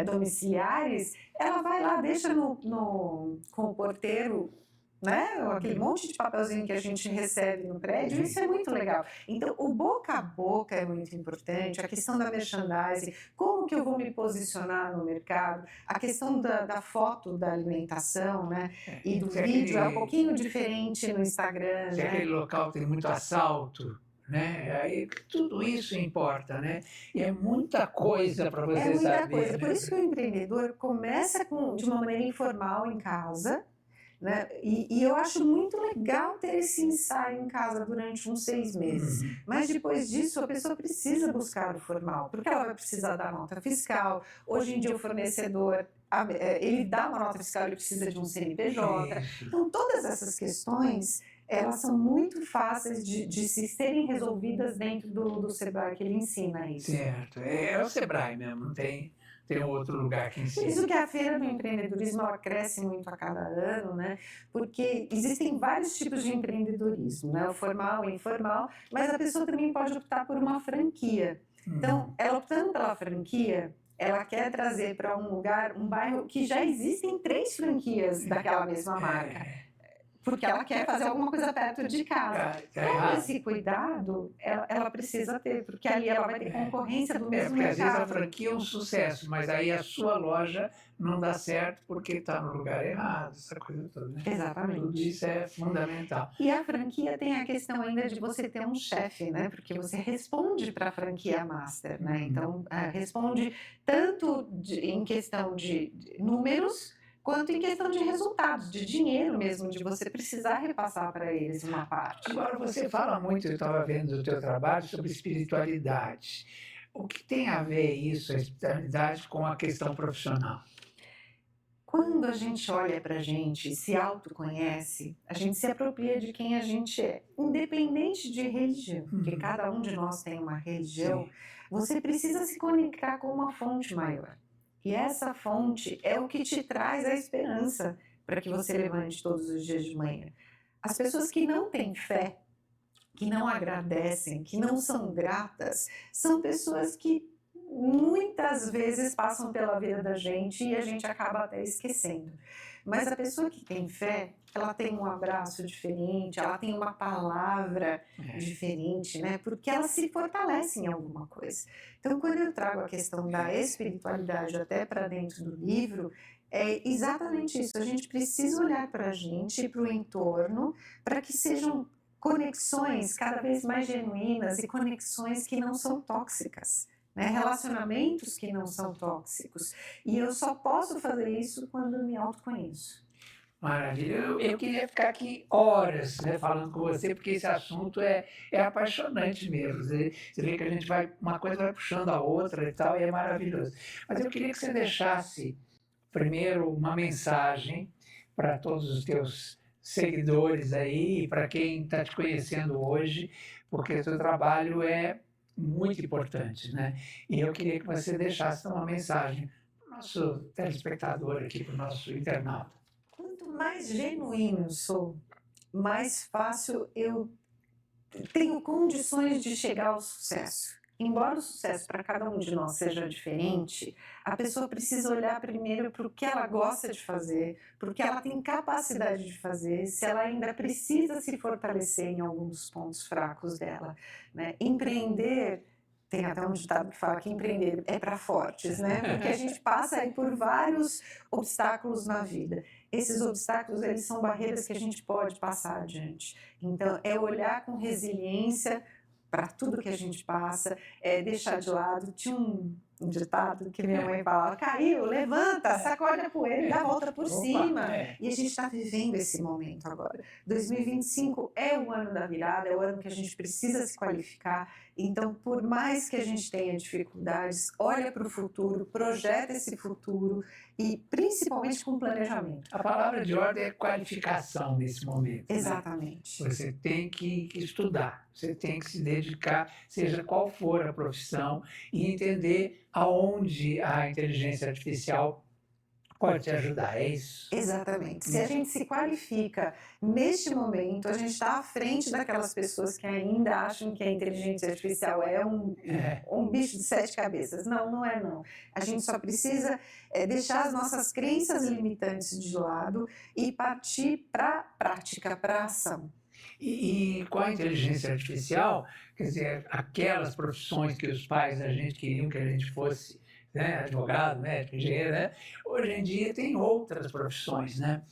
domiciliares, ela vai lá, deixa com o porteiro, né? Aquele monte de papelzinho que a gente recebe no prédio, isso é muito legal. Então, o boca a boca é muito importante, a questão da merchandising, como que eu vou me posicionar no mercado, a questão da foto da alimentação, né? E do vídeo é um pouquinho diferente no Instagram, Se né? aquele local tem muito assalto, né? Aí, tudo isso importa, né? E é muita coisa para você saber. É muita coisa, né? por isso que o empreendedor começa de uma maneira informal em casa, né? E eu acho muito legal ter esse ensaio em casa durante uns 6 meses. Mas depois disso, a pessoa precisa buscar o formal, porque ela vai precisar da nota fiscal. Hoje em dia, o fornecedor, ele dá uma nota fiscal, ele precisa de um CNPJ. Então, todas essas questões, elas são muito fáceis de se serem resolvidas dentro do Sebrae, que ele ensina isso. Certo, é o Sebrae mesmo, não tem outro lugar que ensina. Por isso que a feira do empreendedorismo ela cresce muito a cada ano, né? Porque existem vários tipos de empreendedorismo, né? O formal, o informal, mas a pessoa também pode optar por uma franquia. Então, ela optando pela franquia, ela quer trazer para um lugar, um bairro que já existem 3 franquias daquela mesma marca. Porque ela quer fazer alguma coisa perto de casa. Todo esse cuidado ela precisa ter, porque ali ela vai ter concorrência do mesmo porque mercado. às vezes a franquia é um sucesso, mas aí a sua loja não dá certo porque está no lugar errado, essa coisa toda. Né? Exatamente. Tudo isso é fundamental. E a franquia tem a questão ainda de você ter um chefe, né? Porque você responde para a franquia master, né? Então, responde tanto em questão de números, quanto em questão de resultados, de dinheiro mesmo, de você precisar repassar para eles uma parte. Agora, você fala muito, eu estava vendo o teu trabalho, sobre espiritualidade. O que tem a ver isso, a espiritualidade, com a questão profissional? Quando a gente olha para a gente e se autoconhece, a gente se apropria de quem a gente é, independente de religião, porque cada um de nós tem uma religião, você precisa se conectar com uma fonte maior. E essa fonte é o que te traz a esperança para que você levante todos os dias de manhã. As pessoas que não têm fé, que não agradecem, que não são gratas, são pessoas que muitas vezes passam pela vida da gente e a gente acaba até esquecendo. Mas a pessoa que tem fé, ela tem um abraço diferente, ela tem uma palavra diferente, né? Porque ela se fortalece em alguma coisa. Então, quando eu trago a questão da espiritualidade até para dentro do livro, é exatamente isso. A gente precisa olhar para a gente e para o entorno para que sejam conexões cada vez mais genuínas e conexões que não são tóxicas. Né? Relacionamentos que não são tóxicos. E eu só posso fazer isso quando eu me autoconheço. Maravilha. Eu queria ficar aqui horas, né, falando com você, porque esse assunto é apaixonante mesmo. Você vê que a gente vai, uma coisa vai puxando a outra e tal, e é maravilhoso. Mas eu queria que você deixasse, primeiro, uma mensagem para todos os teus seguidores aí, e para quem está te conhecendo hoje, porque o seu trabalho é muito importante, né? E eu queria que você deixasse uma mensagem para o nosso telespectador aqui, para o nosso internauta. Quanto mais genuíno eu sou, mais fácil eu tenho condições de chegar ao sucesso. Embora o sucesso para cada um de nós seja diferente, a pessoa precisa olhar primeiro para o que ela gosta de fazer, para o que ela tem capacidade de fazer, se ela ainda precisa se fortalecer em alguns pontos fracos dela. Né? Empreender, tem até um ditado que fala que empreender é para fortes, né? Porque a gente passa aí por vários obstáculos na vida. Esses obstáculos, eles são barreiras que a gente pode passar adiante. Então, é olhar com resiliência para tudo que a gente passa, é deixar de lado. Tinha um ditado que minha mãe falava: caiu, levanta, sacode a poeira e dá a volta por cima. E a gente está vivendo esse momento agora. 2025 é o ano da virada, é o ano que a gente precisa se qualificar. Então, por mais que a gente tenha dificuldades, olha para o futuro, projeta esse futuro e principalmente com planejamento. A palavra de ordem é qualificação nesse momento. Exatamente. Né? Você tem que estudar, você tem que se dedicar, seja qual for a profissão, e entender aonde a inteligência artificial pode te ajudar, é isso? Exatamente. Se a gente se qualifica neste momento, a gente está à frente daquelas pessoas que ainda acham que a inteligência artificial é um bicho de 7 cabeças. Não, não é não. A gente só precisa deixar as nossas crenças limitantes de lado e partir para a prática, para a ação. E com a inteligência artificial, quer dizer, aquelas profissões que os pais da gente queriam que a gente fosse, né, advogado, médico, engenheiro, né? Hoje em dia tem outras profissões, né?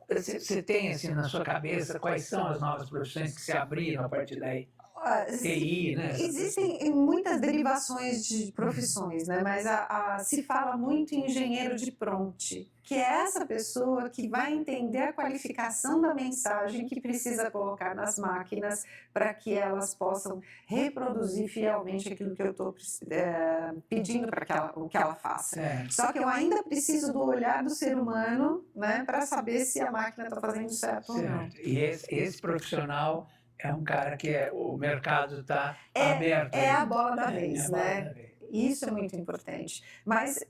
Você tem assim na sua cabeça quais são as novas profissões que se abriram a partir daí? TI, né? Existem muitas derivações de profissões, né? Mas se fala muito em engenheiro de prompt, que é essa pessoa que vai entender a qualificação da mensagem que precisa colocar nas máquinas para que elas possam reproduzir fielmente aquilo que eu estou pedindo para que ela faça. Só que eu ainda preciso do olhar do ser humano, né, para saber se a máquina está fazendo certo ou não. E esse profissional é um cara que o mercado está aberto. É a bola da vez, né? Isso é muito importante. Mas,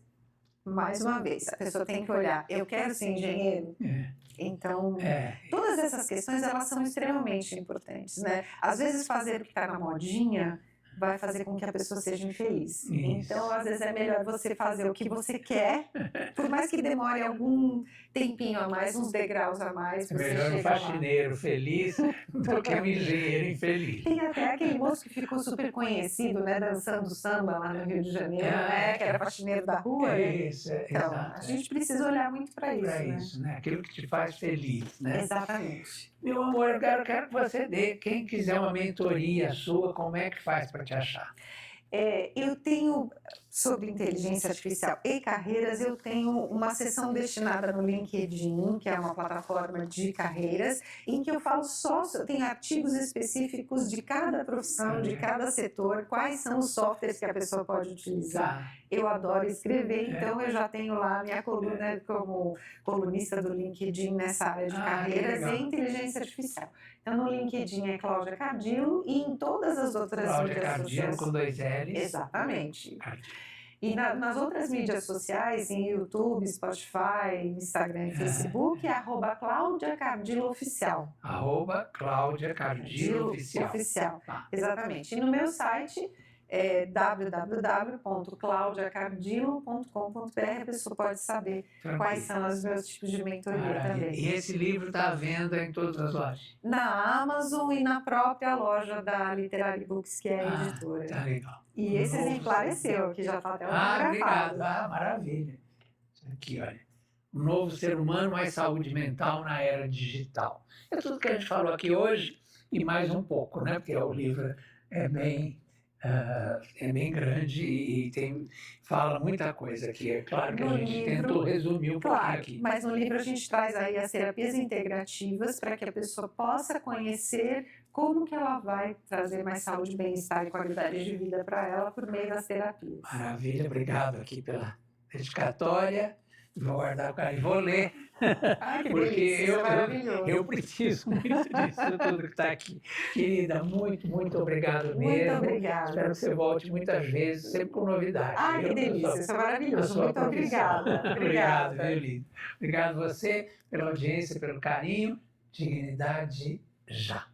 mais uma vez, a pessoa tem que olhar, eu quero ser engenheiro? Então, todas essas questões, elas são extremamente importantes, né? Às vezes, fazer o que está na modinha vai fazer com que a pessoa seja infeliz. Isso. Então, às vezes, é melhor você fazer o que você quer, por mais que demore algum tempinho a mais, uns degraus a mais. É melhor um faxineiro feliz do que um engenheiro infeliz. Tem até aquele moço que ficou super conhecido, né, dançando samba lá no Rio de Janeiro, né, que era faxineiro da rua. Isso, então, exato. A gente precisa olhar muito para isso. Para isso, né? Aquilo que te faz feliz, né? Exatamente. Meu amor, eu quero que você dê. Quem quiser uma mentoria sua, como é que faz para te achar? Eu tenho, sobre inteligência artificial e carreiras, eu tenho uma seção destinada no LinkedIn, que é uma plataforma de carreiras, em que eu falo eu tenho artigos específicos de cada profissão, de cada setor, quais são os softwares que a pessoa pode utilizar. Eu adoro escrever, então eu já tenho lá minha coluna como colunista do LinkedIn nessa área de carreiras e inteligência artificial. Então, no LinkedIn é Cláudia Cardillo e em todas as outras Cláudia Cardillo com 2 L's. Exatamente. E nas outras mídias sociais, em YouTube, Spotify, Instagram e Facebook, é @Cláudia Cardillo Oficial. @Cláudia Cardillo Oficial. Tá. Exatamente. E no meu site é www.claudiacardillo.com.br. A pessoa pode saber quais são os meus tipos de mentoria também. E esse livro está à venda em todas as lojas? Na Amazon e na própria loja da Literary Books, que é a editora. Tá legal. E esse exemplar é seu, que já está até obrigado. Maravilha. Aqui, olha. Um novo ser humano, mais saúde mental na era digital. É tudo que a gente falou aqui hoje e mais um pouco, né? Porque o livro é bem grande e fala muita coisa aqui. É claro que a gente tentou resumir um pouquinho aqui. Mas no livro a gente traz aí as terapias integrativas para que a pessoa possa conhecer como que ela vai trazer mais saúde, bem-estar e qualidade de vida para ela por meio das terapias. Maravilha, obrigado aqui pela dedicatória. Vou guardar o cara e vou ler. Ai, que porque delícia, eu preciso muito disso tudo que está aqui. Querida, muito obrigado mesmo. Muito obrigada. Espero que você volte muitas vezes, sempre com novidades. Ai, que delícia, isso é maravilhoso. Muito obrigada. Obrigado, meu lindo. Obrigado você pela audiência, pelo carinho. Dignidade já.